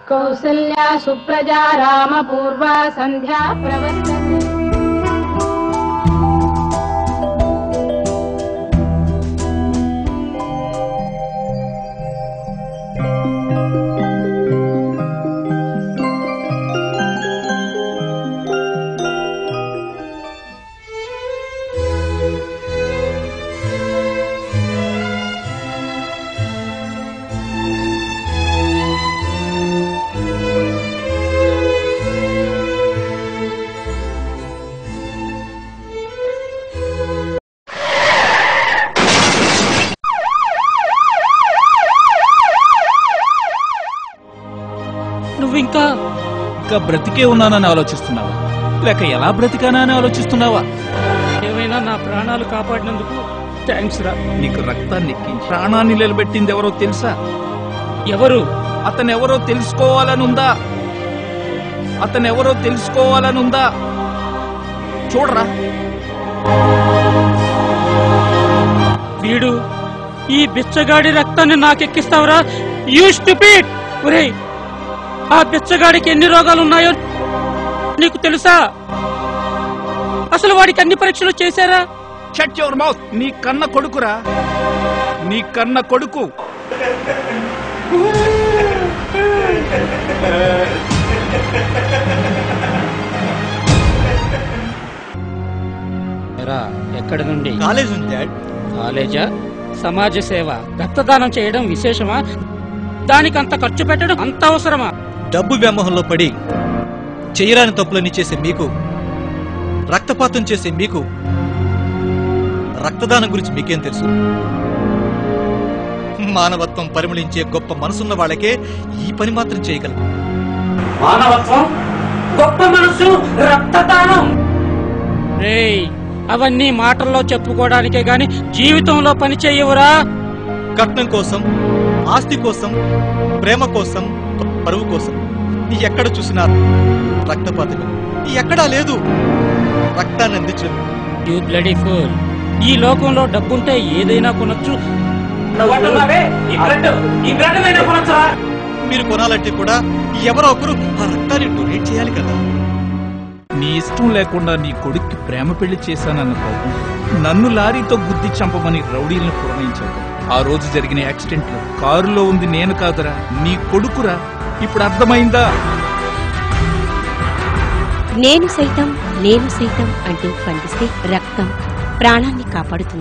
కౌసల్యా సుప్రజా రామ పూర్వా సంధ్యా ప్రవర్తతే. ఇంకా బ్రతికే ఉన్నానని ఆలోచిస్తున్నావా, లేక ఎలా బ్రతికానని ఆలోచిస్తున్నావా? ఏమైనా నా ప్రాణాలు కాపాడినందుకు థ్యాంక్స్ రా. నీకు రక్తాన్ని ఎక్కించి ప్రాణాన్ని నిలబెట్టింది ఎవరో తెలుసా? ఎవరు? అతనెవరో తెలుసుకోవాలనుందా? అతనెవరో తెలుసుకోవాలనుందా? చూడరా. వీడు ఈ బిచ్చగాడి రక్తాన్ని నాకెక్కిస్తావురా? You stupid! ఒరేయ్, ఆ బిచ్చగాడికి ఎన్ని రోగాలున్నాయో నీకు తెలుసా? అసలు వాడికి అన్ని పరీక్షలు చేశారా? Shut your mouth. నీ కన్న కొడుకురా, నీ కన్న కొడుకు. ఎక్కడి నుండి? కాలేజ్ ఉంది డాడ్. కాలేజా? సమాజ సేవ, రక్తదానం చేయడం విశేషమా? దానికంత ఖర్చు పెట్టడం అంత అవసరమా? డబ్బు వ్యామోహంలో పడి చేయరాని తప్పులని చేసే మీకు, రక్తపాతం చేసే మీకు, రక్తదానం గురించి మీకేం తెలుసు? మానవత్వం పరిమళించే గొప్ప మనసున్న వాళ్ళకే ఈ పని మాత్రం చేయగలరు. మానవత్వం, గొప్ప మనసు, రక్తదానం. రేయ్, అవన్నీ మాటల్లో చెప్పుకోవడానికే గాని జీవితంలో పని చేయవురా. కట్నం కోసం, ఆస్తి కోసం, ప్రేమ కోసం, పరువు కోసం ఎక్కడ చూసినా రక్తపాతమే. ఎక్కడా లేదు రక్తాన్ని అందించదు. You bloody fool. ఈ లోకంలో డబ్బుంటే ఏదైనా కొనొచ్చు. మీరు కొనాలంటే కూడా ఎవరో ఒకరు ఆ రక్తాన్ని డొనేట్ చేయాలి కదా. నీ ఇష్టం లేకుండా నీ కొడుక్కి ప్రేమ పెళ్లి చేశాననుకో, నన్ను లారీతో గుద్ది చంపమని రౌడీలను పురమాయించావు. ఆ రోజు జరిగిన యాక్సిడెంట్ లో కారులో ఉంది నేను కాదురా, నీ కొడుకురా. ఇప్పుడు అర్థమైందా? నేను సైతం అంటూ పండిస్తే రక్తం ప్రాణాన్ని కాపాడుతుంది.